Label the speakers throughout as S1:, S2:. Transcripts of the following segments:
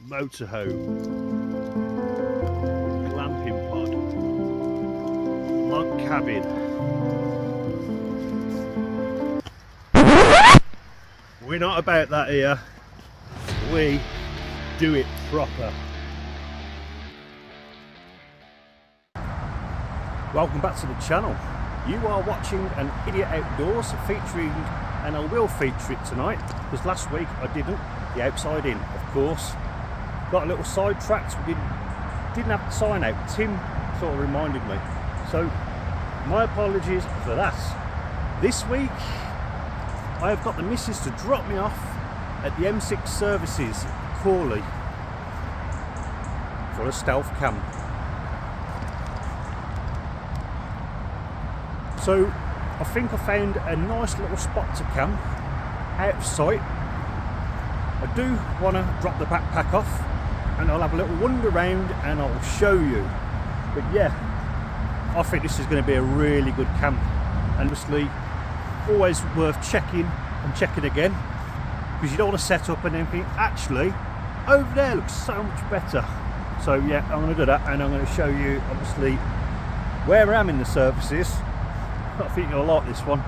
S1: motorhome, glamping pod, log cabin. We're not about that here. We do it proper. Welcome back to the channel. You are watching an Idiot Outdoors featuring, and I will feature it tonight because last week I didn't. The outside in, of course. Got a little sidetracked. We didn't have the sign out. Tim sort of reminded me. So my apologies for that. This week I have got the missus to drop me off at the M6 services, Corley, for a stealth camp. So I think I found a nice little spot to camp, out of sight. I do want to drop the backpack off and I'll have a little wander around and I'll show you. But yeah, I think this is going to be a really good camp. And obviously, always worth checking and checking again, because you don't want to set up and then think, actually, over there looks so much better. So yeah, I'm going to do that and I'm going to show you, obviously, where I am in the services. I think you'll like this one.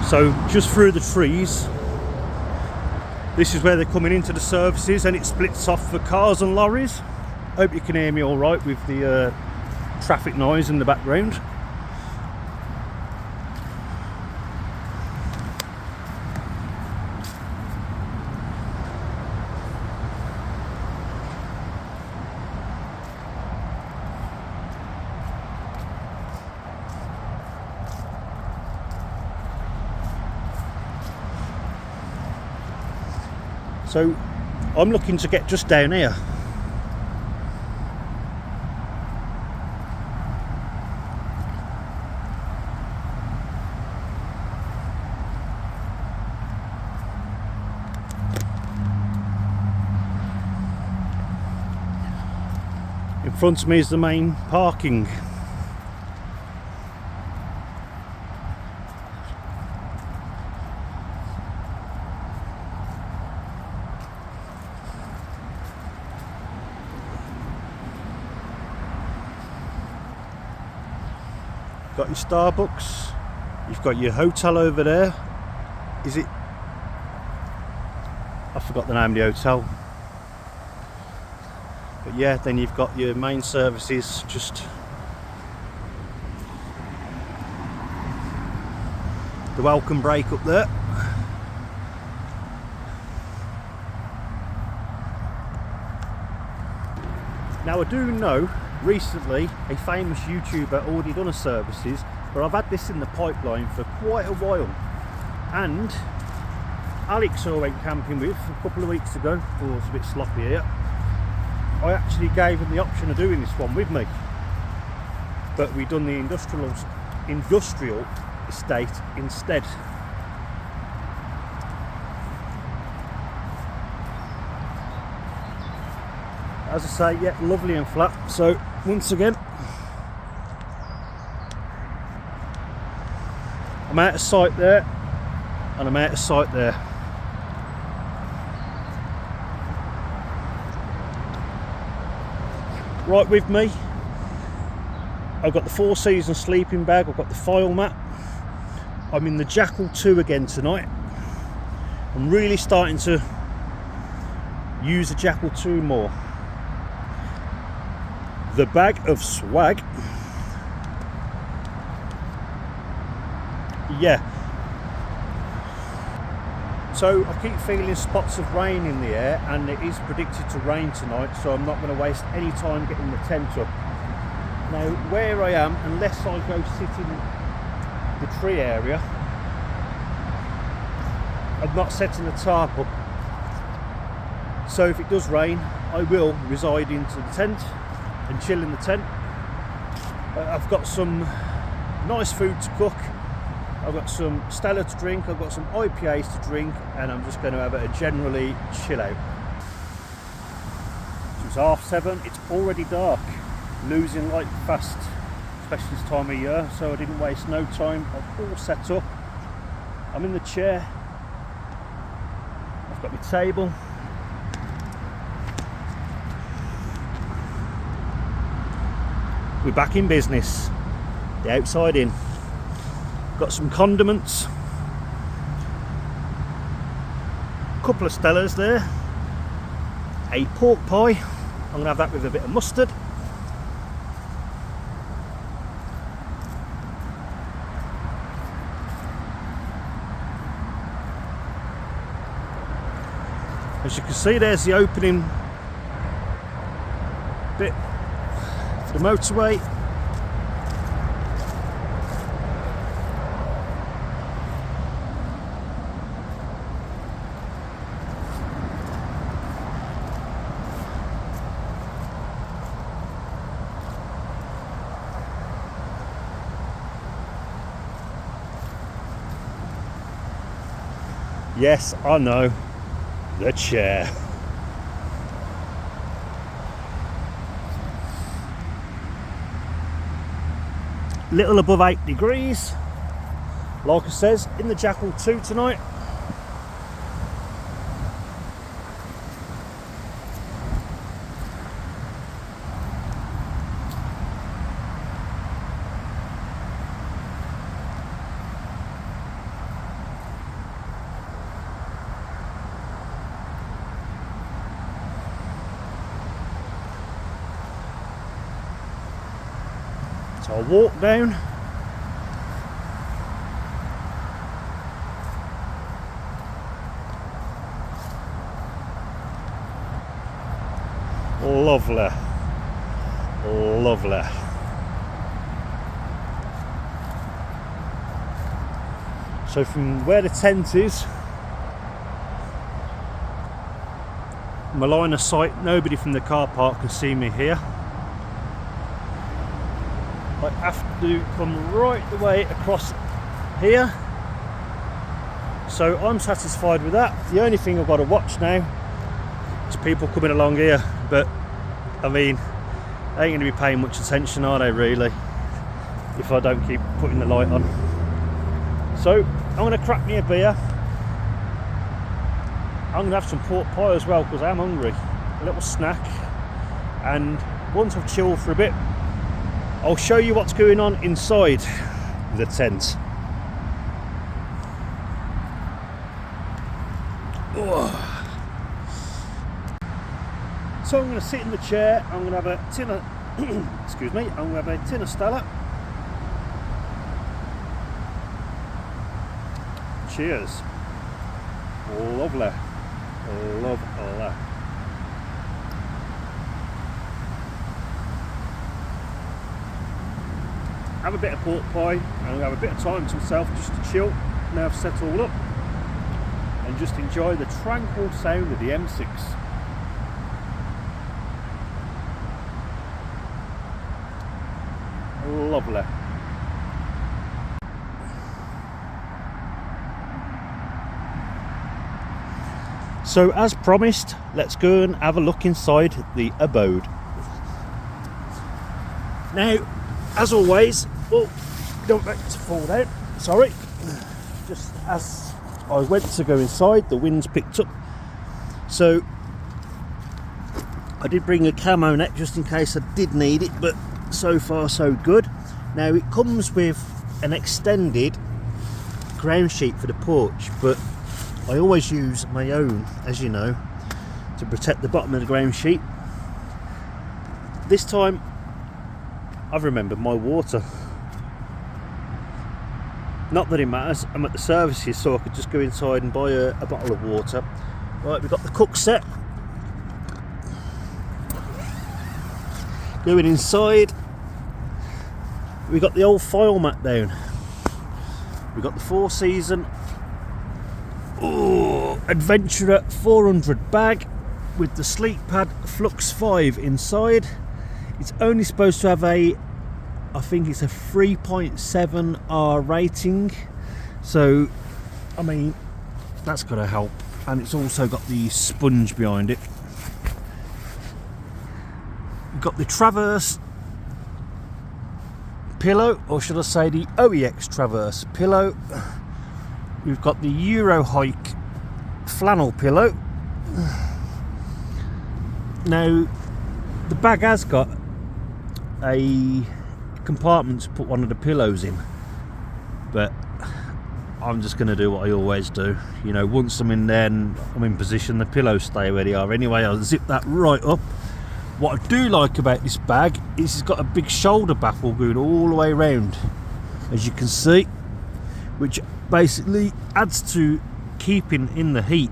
S1: So just through the trees, this is where they're coming into the services, and it splits off for cars and lorries. Hope you can hear me all right with the traffic noise in the background. So I'm looking to get just down here. In front of me is the main parking. Got your Starbucks, you've got your hotel over there. Is it? I forgot the name of the hotel. But yeah, then you've got your main services, just the welcome break up there. Now I do know recently a famous YouTuber already done a services, but I've had this in the pipeline for quite a while. And Alex, who I went camping with a couple of weeks ago, oh, it's a bit sloppy here, I actually gave him the option of doing this one with me, but we done the industrial estate instead. As I say, yeah, lovely and flat. So once again, I'm out of sight there and I'm out of sight there. Right with me, I've got the 4 season sleeping bag, I've got the file mat. I'm in the Jackal 2 again tonight. I'm really starting to use the Jackal 2 more. The bag of swag. Yeah. So I keep feeling spots of rain in the air, and it is predicted to rain tonight, so I'm not going to waste any time getting the tent up. Now where I am, unless I go sit in the tree area, I'm not setting the tarp up. So if it does rain, I will reside into the tent and chill in the tent. I've got some nice food to cook. I've got some Stella to drink, I've got some IPAs to drink, and I'm just going to have a generally chill out. So it's 7:30, it's already dark, losing light fast, especially this time of year, so I didn't waste no time. I'm all set up, I'm in the chair, I've got my table. We're back in business, the outside in. Got some condiments, a couple of Stellas there, a pork pie, I'm going to have that with a bit of mustard. As you can see, there's the opening bit for the motorway. Yes, I know, the chair. Little above 8 degrees, like I says, in the Jackal 2 tonight. So I'll walk down. Lovely, lovely. So from where the tent is, my line of sight, nobody from the car park can see me here. I have to come right the way across here, so I'm satisfied with that. The only thing I've got to watch now is people coming along here, but I mean, they ain't going to be paying much attention, are they really, if I don't keep putting the light on. So I'm going to crack me a beer. I'm going to have some pork pie as well because I'm hungry, a little snack, and once I've chilled for a bit, I'll show you what's going on inside the tent. Oh. So I'm going to sit in the chair, I'm going to have a tin of excuse me, I'm going to have a tin of Stella. Cheers. Lovely. Lovely. Have a bit of pork pie and have a bit of time to myself just to chill. Now I've set all up and just enjoy the tranquil sound of the M6. Lovely. So as promised, let's go and have a look inside the abode. Now, as always, oh, don't make it fall down, sorry. Just as I went to go inside, the wind's picked up. So I did bring a camo net just in case I did need it, but so far so good. Now it comes with an extended ground sheet for the porch, but I always use my own, as you know, to protect the bottom of the ground sheet. This time I've remembered my water. Not that it matters, I'm at the services, so I could just go inside and buy a bottle of water. Right, we've got the cook set. Going inside, we've got the old file mat down. We've got the 4-season Adventurer 400 bag with the Sleep Pad Flux 5 inside. It's only supposed to have I think it's a 3.7 R rating, So, I mean, that's got to help. And it's also got the sponge behind it. We've got the Traverse pillow, or should I say the OEX Traverse pillow. We've got the Euro Hike flannel pillow. Now, the bag has got a compartment to put one of the pillows in, but I'm just going to do what I always do. You know, once I'm in there and I'm in position, the pillows stay where they are anyway. I'll zip that right up. What I do like about this bag is it's got a big shoulder baffle going all the way around, as you can see, which basically adds to keeping in the heat.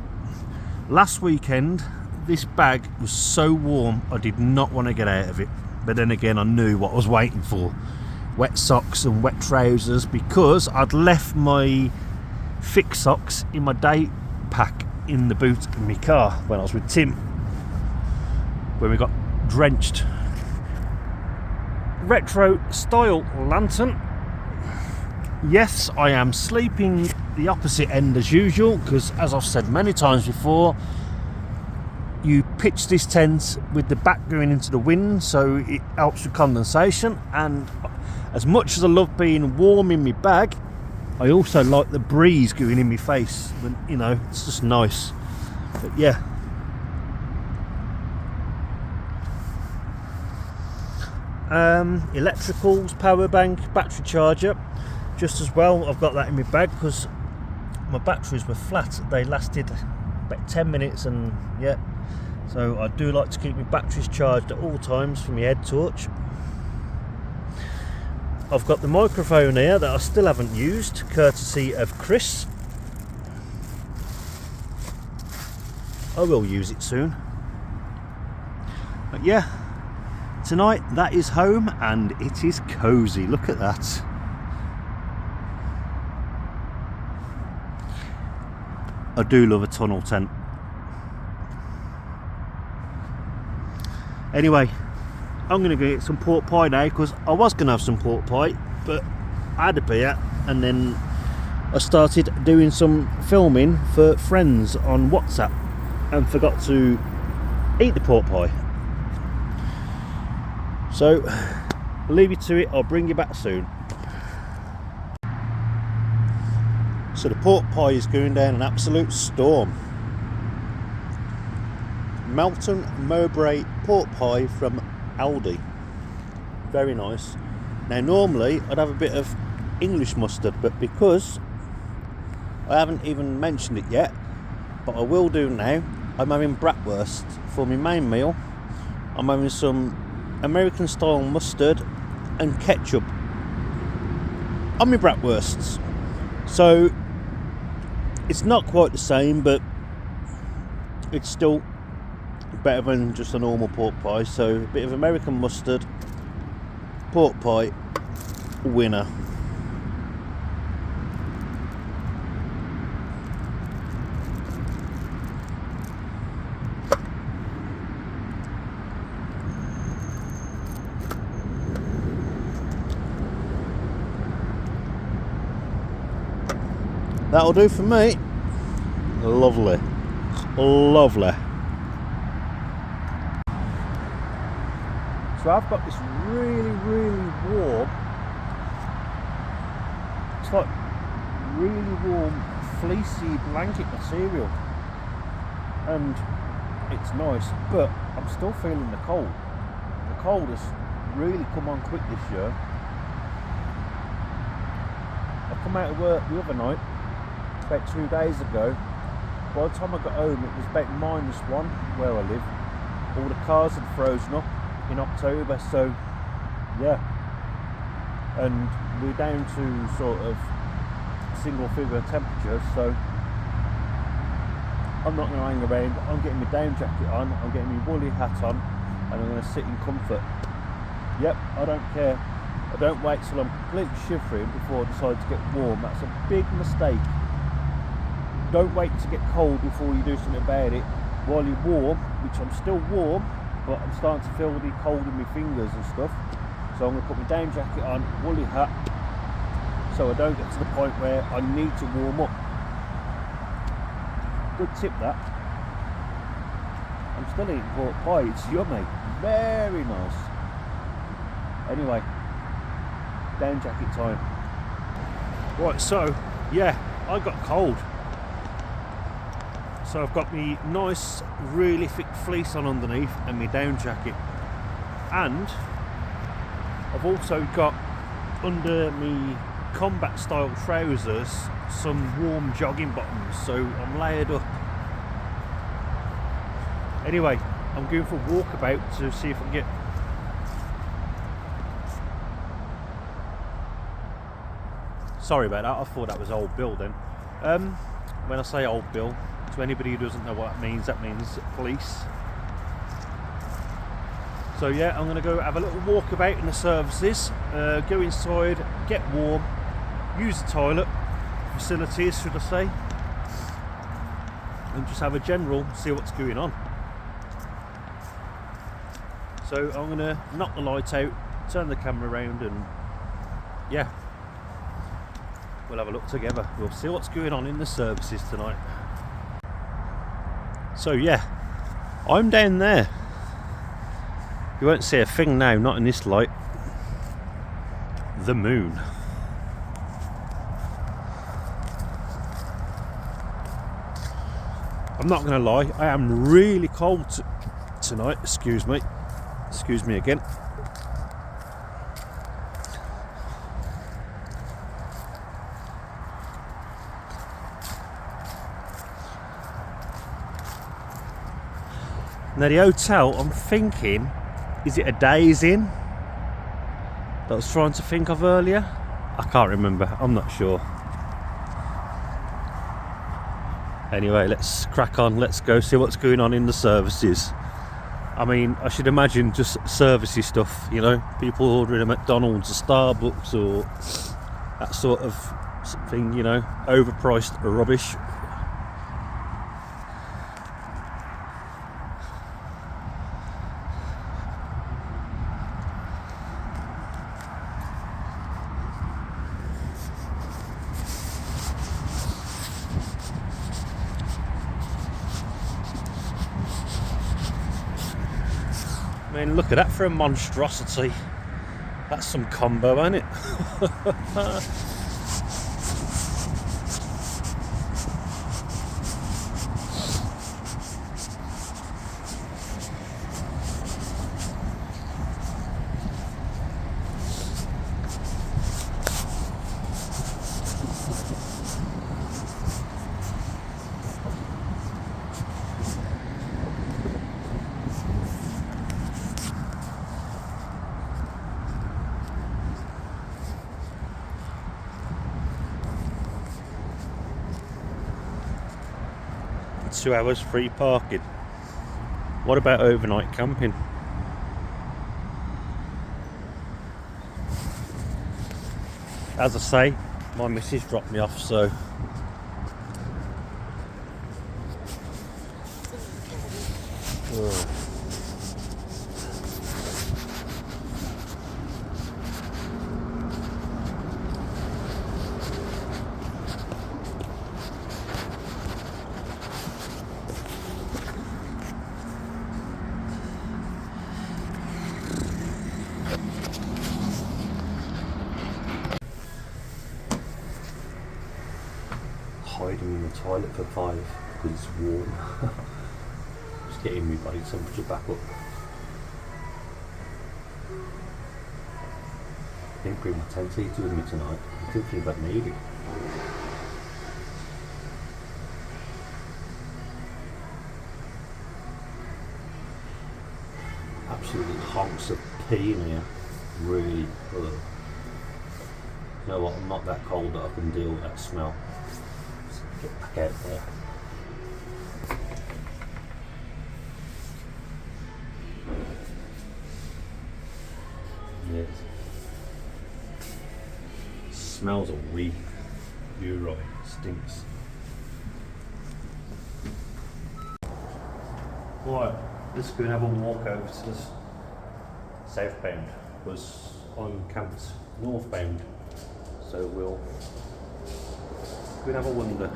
S1: Last weekend this bag was so warm I did not want to get out of it, but then again I knew what I was waiting for: wet socks and wet trousers, because I'd left my thick socks in my day pack in the boot of my car when I was with Tim, when we got drenched. Retro style lantern. Yes, I am sleeping the opposite end as usual, because as I've said many times before, you pitch this tent with the back going into the wind, so it helps with condensation. And as much as I love being warm in my bag, I also like the breeze going in my face. You know, it's just nice. But yeah. Electricals, power bank, battery charger. Just as well, I've got that in my bag because my batteries were flat. They lasted about 10 minutes, and yeah. So I do like to keep my batteries charged at all times for my head torch. I've got the microphone here that I still haven't used, courtesy of Chris. I will use it soon. But yeah, tonight that is home and it is cosy. Look at that. I do love a tunnel tent. Anyway, I'm going to go get some pork pie now, because I was going to have some pork pie, but I had a beer and then I started doing some filming for friends on WhatsApp and forgot to eat the pork pie. So, I'll leave you to it. I'll bring you back soon. So the pork pie is going down an absolute storm. Melton Mowbray pork pie from Aldi. Very nice. Now normally I'd have a bit of English mustard, but because I haven't even mentioned it yet, but I will do now, I'm having bratwurst for my main meal. I'm having some American style mustard and ketchup on my bratwursts. So it's not quite the same, but it's still better than just a normal pork pie. So a bit of American mustard, pork pie, winner. That'll do for me. Lovely. Lovely. So I've got this really, really warm, it's like really warm fleecy blanket material, and it's nice, but I'm still feeling the cold. The cold has really come on quick this year. I come out of work the other night, about 2 days ago. By the time I got home it was about -1 where I live. All the cars had frozen up in October, so yeah, and we're down to sort of single figure temperatures, so I'm not going to hang around. I'm getting my down jacket on, I'm getting my woolly hat on, and I'm going to sit in comfort. Yep, I don't care. I don't wait till I'm completely shivering before I decide to get warm. That's a big mistake. Don't wait to get cold before you do something about it. While you're warm, which I'm still warm, but I'm starting to feel the cold in my fingers and stuff. So I'm going to put my down jacket on, woolly hat, so I don't get to the point where I need to warm up. Good tip that. I'm still eating pork pie, it's yummy, very nice. Anyway, down jacket time. Right, so yeah, I got cold. So I've got me nice, really thick fleece on underneath and my down jacket. And I've also got under me combat style trousers some warm jogging bottoms, so I'm layered up. Anyway, I'm going for a walkabout to see if I can get sorry about that, I thought that was old Bill then. When I say old Bill, to anybody who doesn't know what that means police. So yeah, I'm going to go have a little walkabout in the services, go inside, get warm, use the toilet facilities, should I say, and just have a general see what's going on. So I'm going to knock the light out, turn the camera around, and yeah, we'll have a look together. We'll see what's going on in the services tonight. So yeah, I'm down there. You won't see a thing now, not in this light. The moon. I'm not going to lie, I am really cold tonight. Excuse me again. Now the hotel, I'm thinking, is it a Days Inn that I was trying to think of earlier? I can't remember, I'm not sure. Anyway, let's crack on, let's go see what's going on in the services. I mean, I should imagine just servicey stuff, you know, people ordering a McDonald's or Starbucks or that sort of thing, you know, overpriced rubbish. I mean, look at that for a monstrosity. That's some combo, ain't it? $2 hours free parking. What about overnight camping? As I say, my missus dropped me off, so hiding in the toilet for 5 because it's warm. Just getting my body temperature back up. I think bring my tent heater with me tonight. I don't think I'd need it. Absolutely honks of pee in here. Really. Ugh. You know what? I'm not that cold that I can deal with that smell. Get back out there. Yes. Smells of weed. You're right, stinks. Right, let's go and have a walk over to this southbound because I'm camped northbound. So we'll have a wander.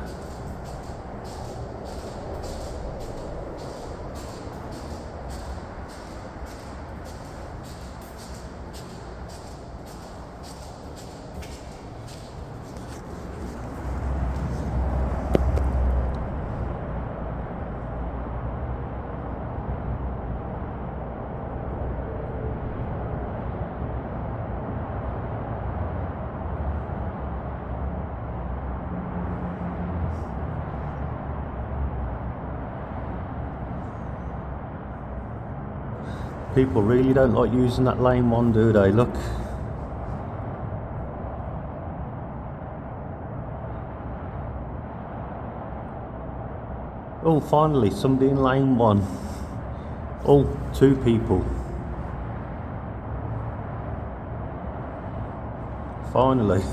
S1: People really don't like using that lane one, do they? Look. Oh, finally, somebody in lane one. Oh, 2 people. Finally.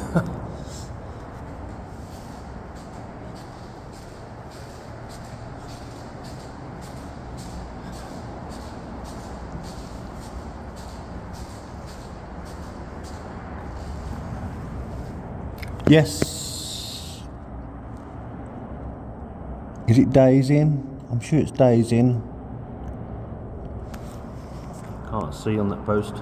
S1: Yes. Is it days in? I'm sure it's days in. Can't see on that post.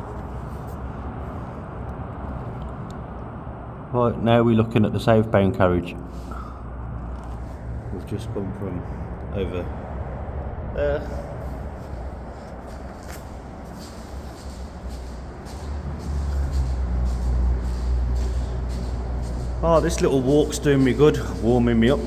S1: Right, now we're looking at the southbound carriage. We've just come from over there. Oh, this little walk's doing me good, warming me up.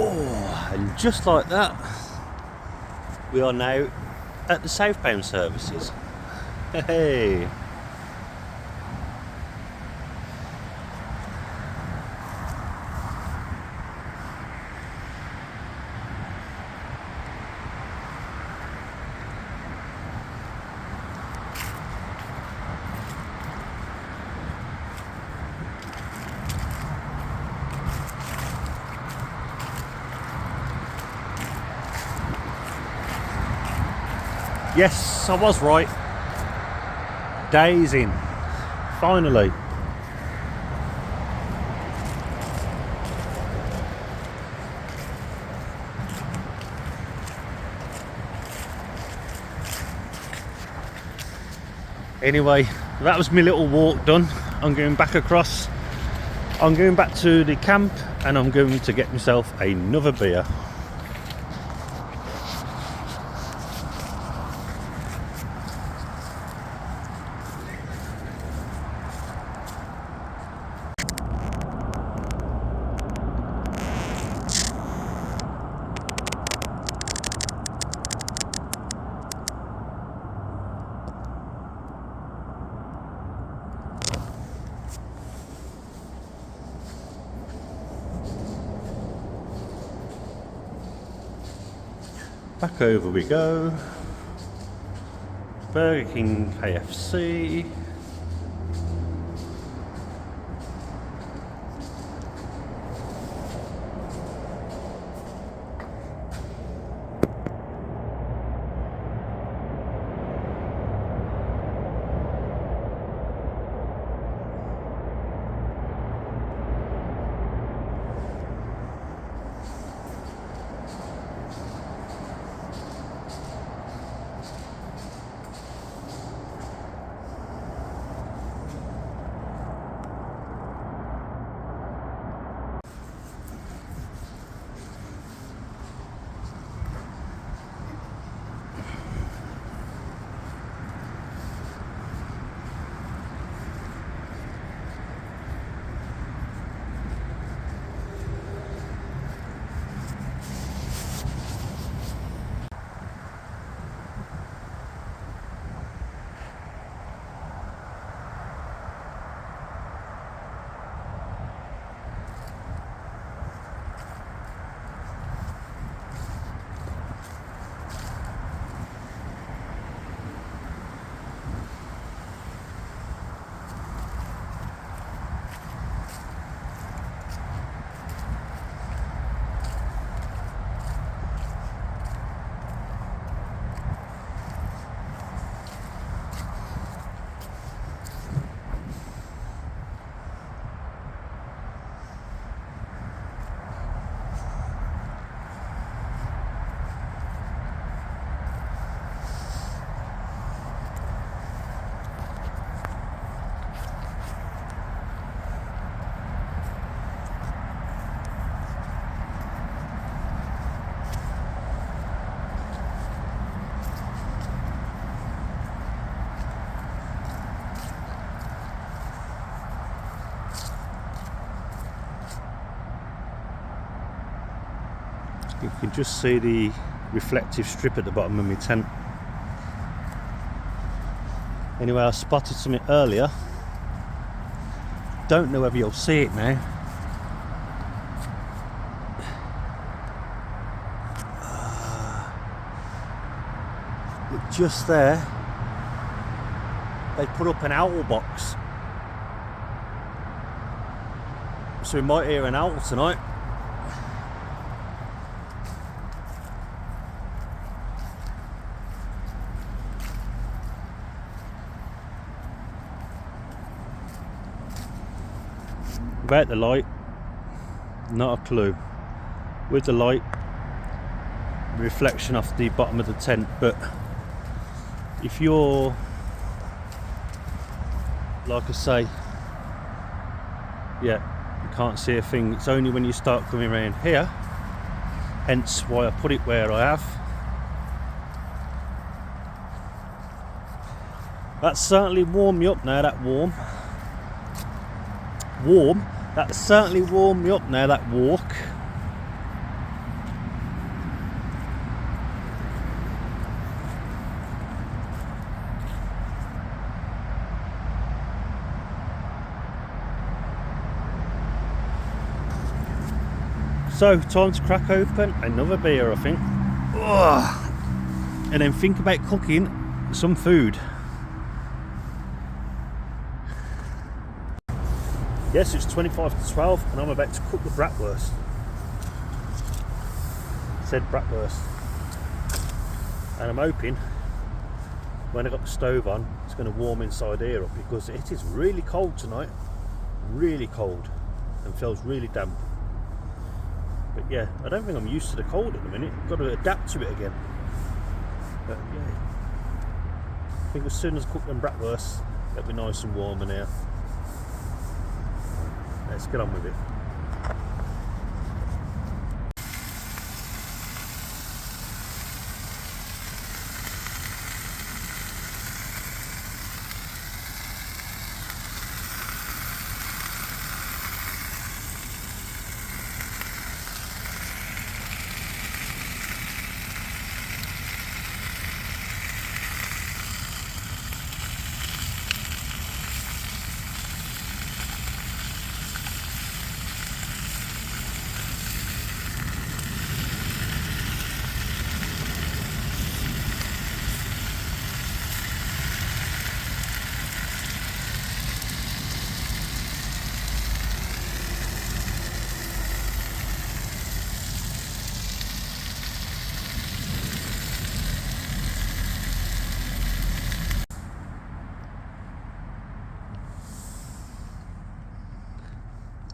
S1: Oh, and just like that, we are now at the southbound services. Hey! Yes, I was right. Days in. Finally. Anyway, that was my little walk done. I'm going back across. I'm going back to the camp and I'm going to get myself another beer. Back over we go. Burger King, KFC. You can just see the reflective strip at the bottom of my tent. Anyway, I spotted something earlier. Don't know whether you'll see it now. Look, just there, they put up an owl box. So we might hear an owl tonight. About the light, not a clue. With the light, reflection off the bottom of the tent, but if you're, like I say, yeah, you can't see a thing. It's only when you start coming around here, hence why I put it where I have. That's certainly warmed me up now, that that's certainly warmed me up now, that walk. So, time to crack open another beer, I think. Ugh. And then think about cooking some food. Yes, it's 25 to 12 and I'm about to cook the bratwurst. Said bratwurst. And I'm hoping when I got the stove on, it's going to warm inside here up, because it is really cold tonight. Really cold. And feels really damp. But yeah, I don't think I'm used to the cold at the minute. I've got to adapt to it again. But yeah, I think as soon as I cook them bratwursts, it'll be nice and warm in here. Let's get on with it.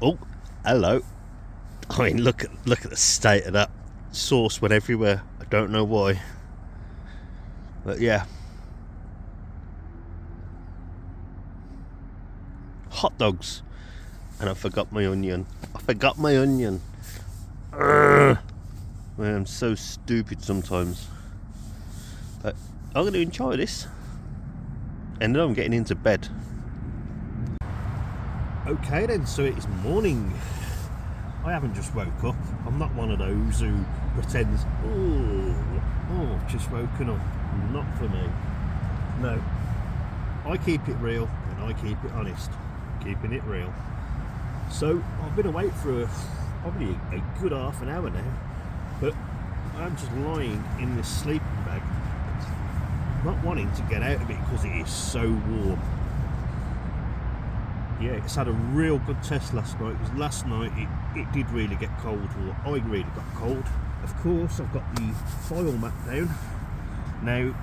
S1: Oh, hello. I mean, look at the state of that. Sauce went everywhere. I don't know why. But yeah. Hot dogs. And I forgot my onion. Urgh. Man, I'm so stupid sometimes. But I'm going to enjoy this. And then I'm getting into bed. Okay then, so it's morning. I haven't just woke up. I'm not one of those who pretends, oh, just woken up. Not for me. No. I keep it real and I keep it honest. Keeping it real. So I've been awake for probably a good half an hour now, but I'm just lying in this sleeping bag, not wanting to get out of it because it is so warm. Yeah, it's had a real good test last night, because last night it did really get cold, or I really got cold. Of course, I've got the foil mat down. Now,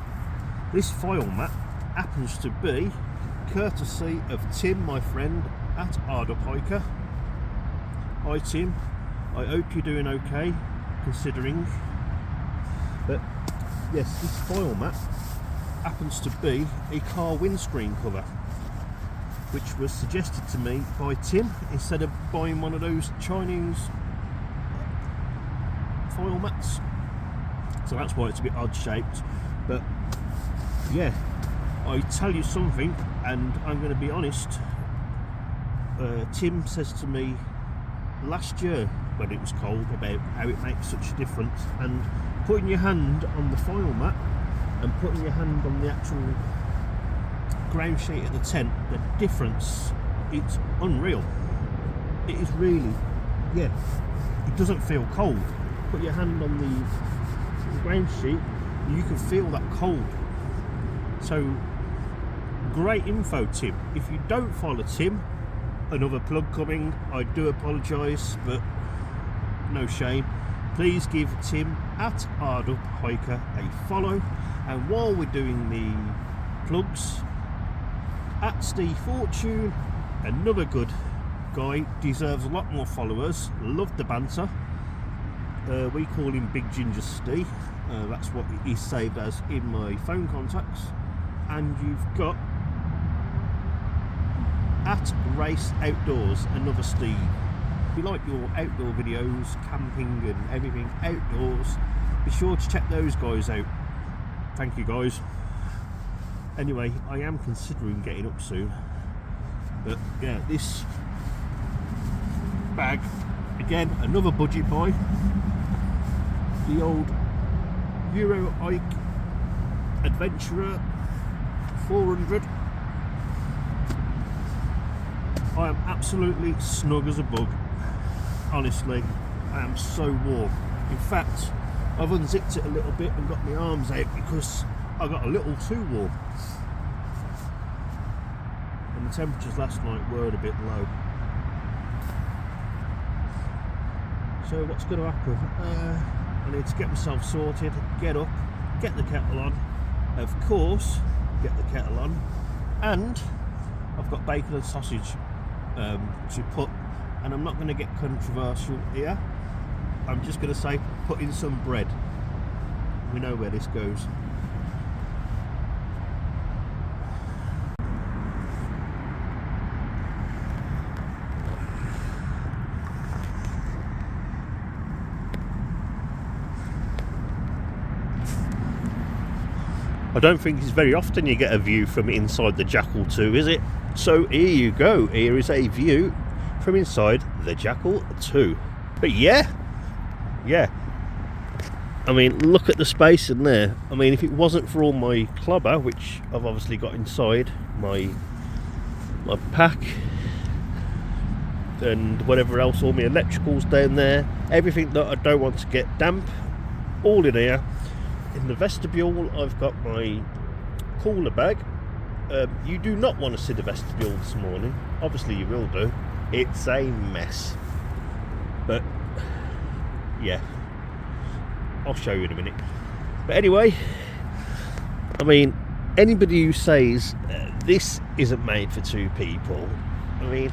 S1: this foil mat happens to be courtesy of Tim, my friend at Ardup Hiker. Hi Tim, I hope you're doing okay, considering. But yes, this foil mat happens to be a car windscreen cover, which was suggested to me by Tim instead of buying one of those Chinese foil mats. So that's why it's a bit odd shaped. But yeah, I tell you something, and I'm going to be honest. Tim says to me, last year when it was cold about how it makes such a difference, and putting your hand on the foil mat and putting your hand on the actual ground sheet of the tent, the difference, it's unreal. It is really, yeah, it doesn't feel cold. Put your hand on the ground sheet, you can feel that cold. So great info, Tim. If you don't follow Tim, another plug coming, I do apologise, but no shame. Please give Tim at Ardup Hiker a follow. And while we're doing the plugs, at Steve Fortune, another good guy, deserves a lot more followers. Love the banter. We call him Big Ginger Steve. That's what he's saved as in my phone contacts. And you've got at Race Outdoors, another Steve. If you like your outdoor videos, camping and everything outdoors, be sure to check those guys out. Thank you guys. Anyway, I am considering getting up soon, but yeah, this bag, again, another budget buy. The old Euro Ike Adventurer 400. I am absolutely snug as a bug. Honestly, I am so warm. In fact, I've unzipped it a little bit and got my arms out because I got a little too warm. And the temperatures last night were a bit low. So what's going to happen? I need to get myself sorted, get up, get the kettle on. Of course, get the kettle on. And I've got bacon and sausage to put, and I'm not going to get controversial here. I'm just going to say put in some bread. We know where this goes. I don't think it's very often you get a view from inside the Jackal 2, is it? So here you go, here is a view from inside the Jackal 2. But yeah, I mean, look at the space in there. I mean, if it wasn't for all my clobber, which I've obviously got inside my pack and whatever else, all my electricals down there, everything that I don't want to get damp, all in here. In the vestibule, I've got my cooler bag. You do not want to see the vestibule this morning. Obviously you will do. It's a mess. But yeah, I'll show you in a minute. But anyway, I mean, anybody who says this isn't made for two people, I mean,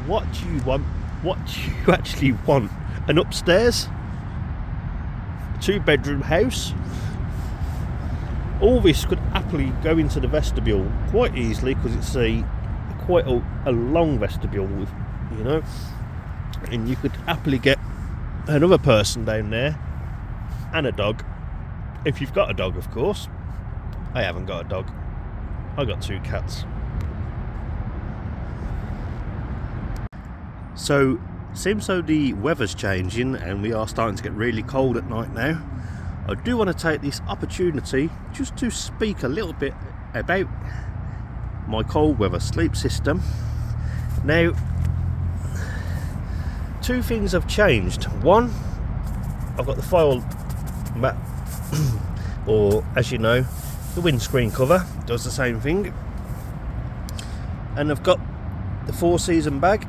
S1: what do you want? What do you actually want? An upstairs? A 2-bedroom house? All this could happily go into the vestibule quite easily, because it's quite a long vestibule, you know, and you could happily get another person down there and a dog, if you've got a dog, of course. I haven't got a dog. I got 2 cats. So seems so the weather's changing and we are starting to get really cold at night now. I do want to take this opportunity just to speak a little bit about my cold weather sleep system. Now, 2 things have changed. One, I've got the foil mat, or as you know, the windscreen cover does the same thing, and I've got the 4-season bag.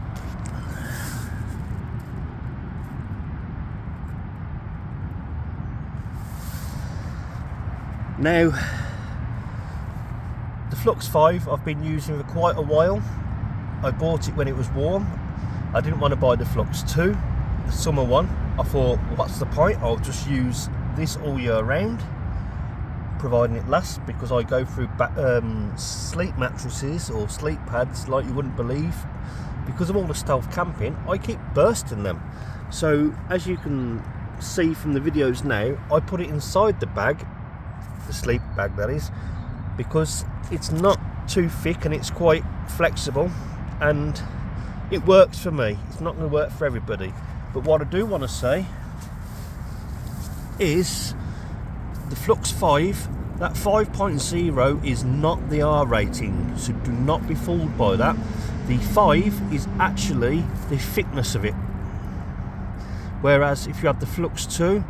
S1: Now, the Flux 5 I've been using for quite a while. I bought it when it was warm. I didn't want to buy the Flux 2, the summer one. I thought, what's the point? I'll just use this all year round, providing it lasts, because I go through sleep mattresses or sleep pads like you wouldn't believe. Because of all the stealth camping, I keep bursting them. So, as you can see from the videos now, I put it inside the bag, the sleep bag that is, because it's not too thick and it's quite flexible, and it works for me. It's not going to work for everybody. But what I do want to say is the Flux 5, that 5.0 is not the R rating, so do not be fooled by that. The 5 is actually the thickness of it, whereas if you have the Flux 2,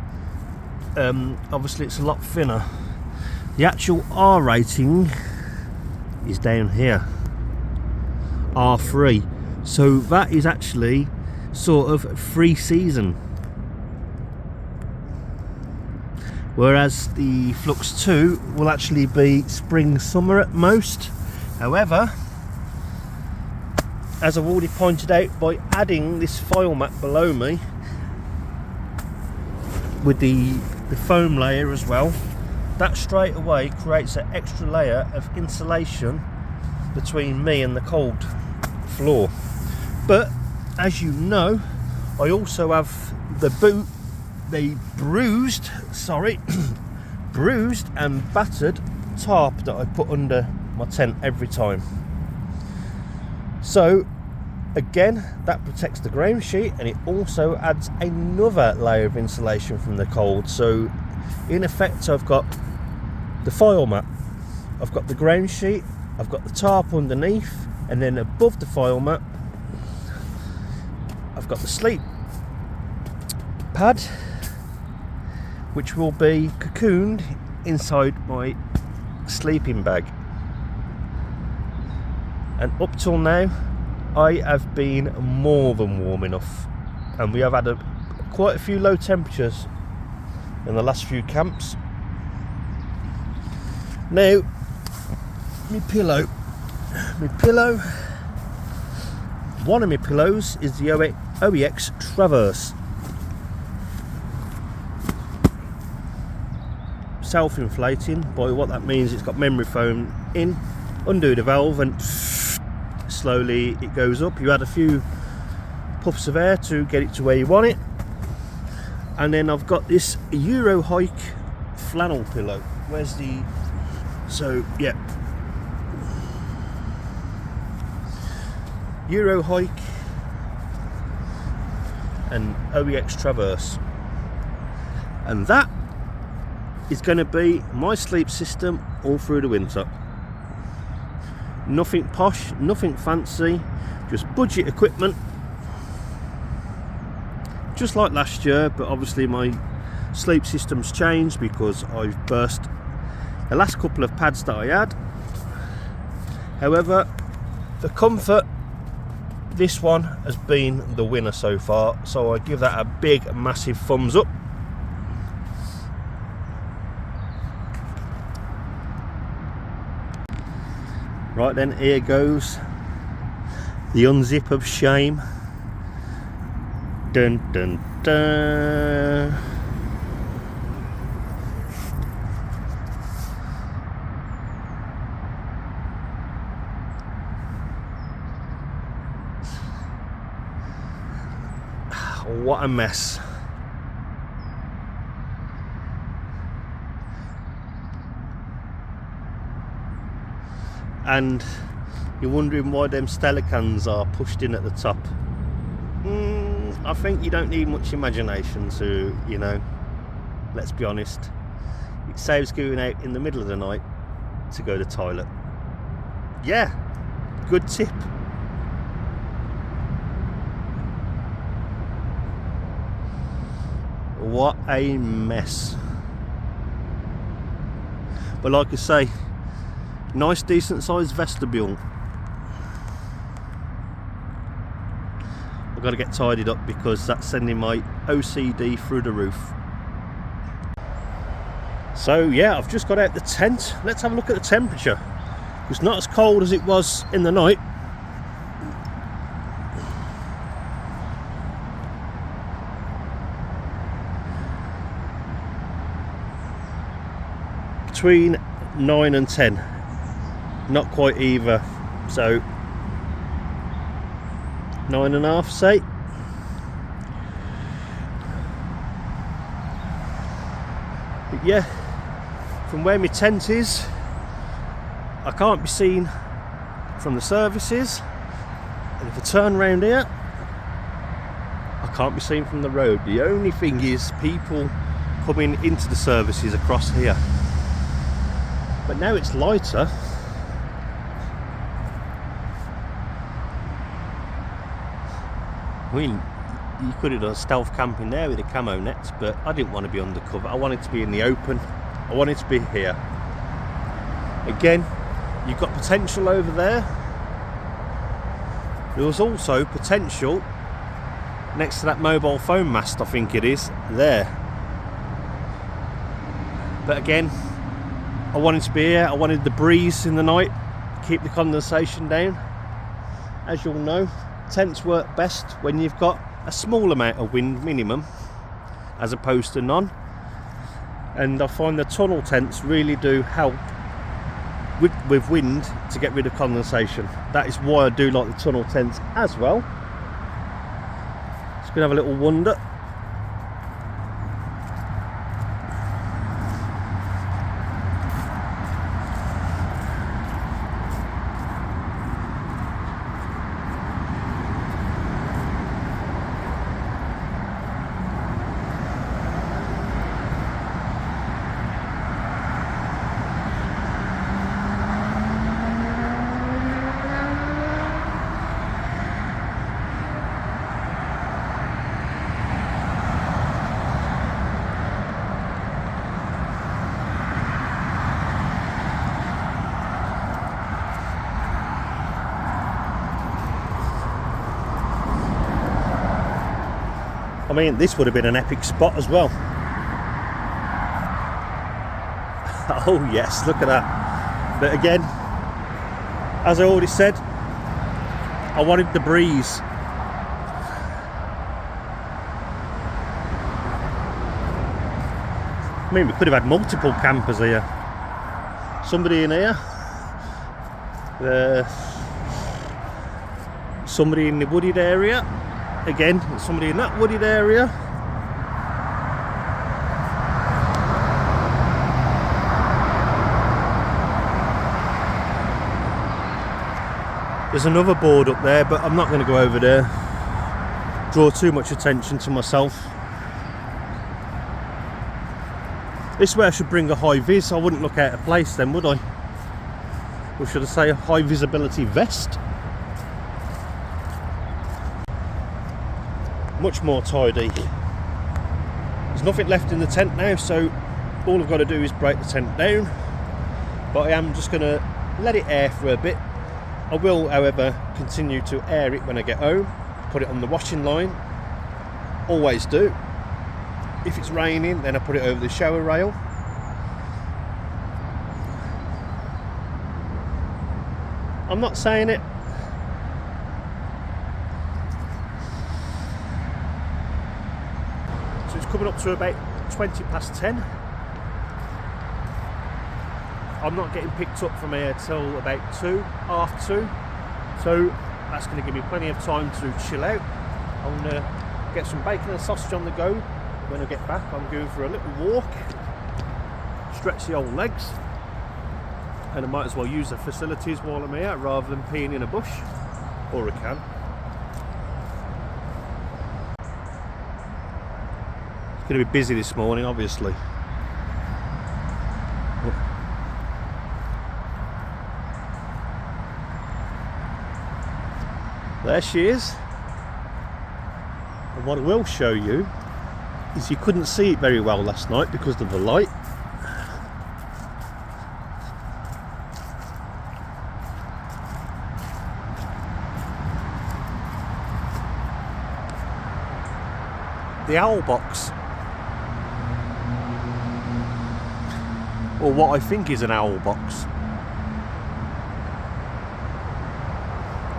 S1: obviously it's a lot thinner. The actual R rating is down here, R3, so that is actually sort of free season, whereas the Flux 2 will actually be spring summer at most. However, as I've already pointed out, by adding this foil mat below me with the foam layer as well, that straight away creates an extra layer of insulation between me and the cold floor. But as you know, I also have the bruised bruised and battered tarp that I put under my tent every time. So again, that protects the ground sheet, and it also adds another layer of insulation from the cold. So in effect, I've got the foil mat, I've got the ground sheet, I've got the tarp underneath, and then above the foil mat I've got the sleep pad, which will be cocooned inside my sleeping bag. And up till now I have been more than warm enough, and we have had quite a few low temperatures in the last few camps. Now, my pillow, one of my pillows is the OEX Traverse. Self-inflating, by what that means, it's got memory foam in. Undo the valve and slowly it goes up. You add a few puffs of air to get it to where you want it. And then I've got this Euro Hike flannel pillow. Where's the... So, yeah. Euro Hike and OEX Traverse. And that is going to be my sleep system all through the winter. Nothing posh, nothing fancy, just budget equipment. Just like last year, but obviously my sleep system's changed because I've burst the last couple of pads that I had. However, the comfort, this one has been the winner so far, so I give that a big massive thumbs up. Right then, here goes the unzip of shame. Dun dun dun. What a mess. And you're wondering why them Stella cans are pushed in at the top. I think you don't need much imagination to, you know, let's be honest. It saves going out in the middle of the night to go to the toilet. Yeah, good tip. What a mess. But like I say, nice decent sized vestibule. I've got to get tidied up because that's sending my OCD through the roof. So yeah, I've just got out the tent. Let's have a look at the temperature. It's not as cold as it was in the night. Between 9 and 10. Not quite either, so 9.5, say. But yeah, from where my tent is, I can't be seen from the services.
S2: And if I turn around here, I can't be seen from the road. The only thing is people coming into the services across here. But now it's lighter. I mean, you could have done stealth camping there with the camo nets, but I didn't want to be undercover. I wanted to be in the open. I wanted to be here. Again, you've got potential over there. There was also potential next to that mobile phone mast, I think it is, there. But again, I wanted to be here. I wanted the breeze in the night, keep the condensation down. As you'll know, tents work best when you've got a small amount of wind minimum as opposed to none. And I find the tunnel tents really do help with wind to get rid of condensation. That is why I do like the tunnel tents as well. Just gonna have a little wander. I mean, this would have been an epic spot as well. Oh yes, look at that. But again, as I already said, I wanted the breeze. I mean, we could have had multiple campers here. Somebody in here. Somebody in the wooded area. Again, somebody in that wooded area. There's another board up there, but I'm not going to go over there. Draw too much attention to myself. This is where I should bring a high vis. I wouldn't look out of place then, would I? Or should I say a high visibility vest? Much more tidy. There's nothing left in the tent now, so all I've got to do is break the tent down. But I am just going to let it air for a bit. I will, however, continue to air it when I get home. Put it on the washing line. Always do. If it's raining, then I put it over the shower rail. I'm not saying it. So it's coming up to about 20 past 10. I'm not getting picked up from here till about half two. So that's going to give me plenty of time to chill out. I'm going to get some bacon and sausage on the go. When I get back, I'm going for a little walk, stretch the old legs, and I might as well use the facilities while I'm here rather than peeing in a bush, or a can. It's going to be busy this morning, obviously. There she is. And what I will show you is you couldn't see it very well last night because of the light. The owl box, or what I think is an owl box.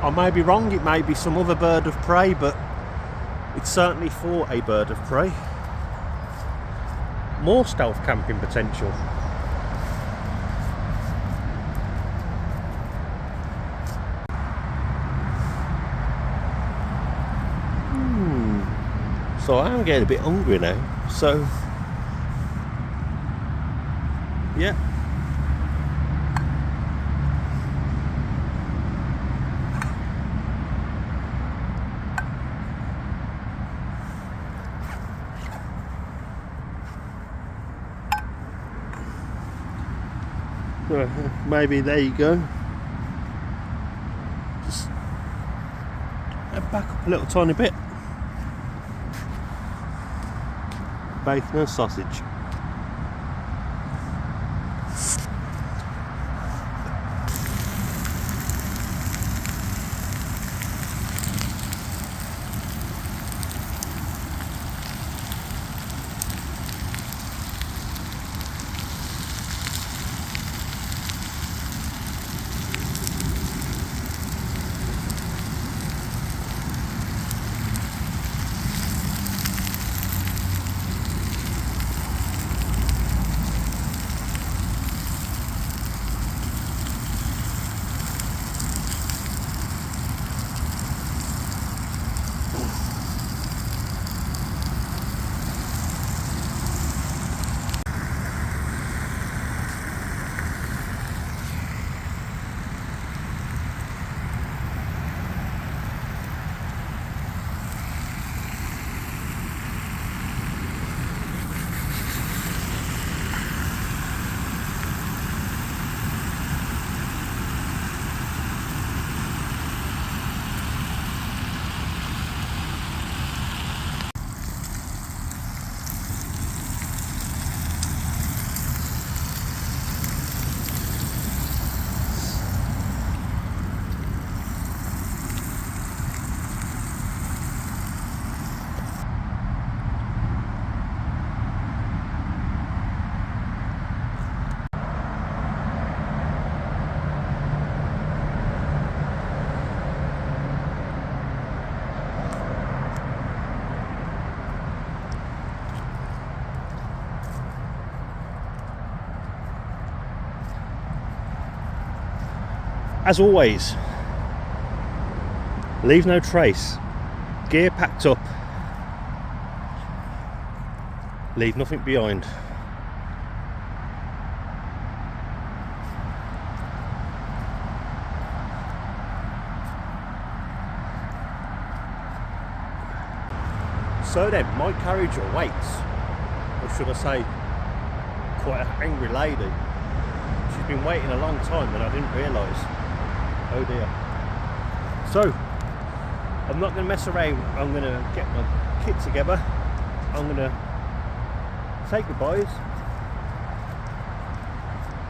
S2: I may be wrong, it may be some other bird of prey, but it's certainly for a bird of prey. More stealth camping potential. So I'm getting a bit hungry now. So, yeah. Maybe there you go. Just back up a little tiny bit. Bacon and sausage. As always, leave no trace. Gear packed up. Leave nothing behind. So then, my carriage awaits, or should I say, quite an angry lady. She's been waiting a long time and I didn't realise. Oh dear. So, I'm not going to mess around. I'm going to get my kit together. I'm going to say goodbyes.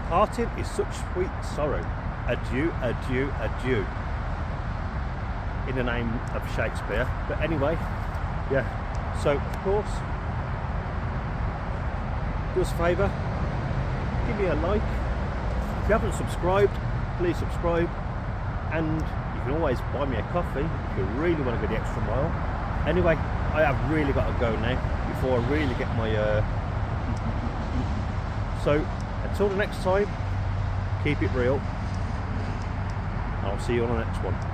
S2: Parting is such sweet sorrow. Adieu, adieu, adieu. In the name of Shakespeare. But anyway, yeah. So, of course, do us a favour. Give me a like. If you haven't subscribed, please subscribe. And you can always buy me a coffee if you really want to go the extra mile. Anyway, I have really got to go now before I really get my So until the next time, keep it real. I'll see you on the next one.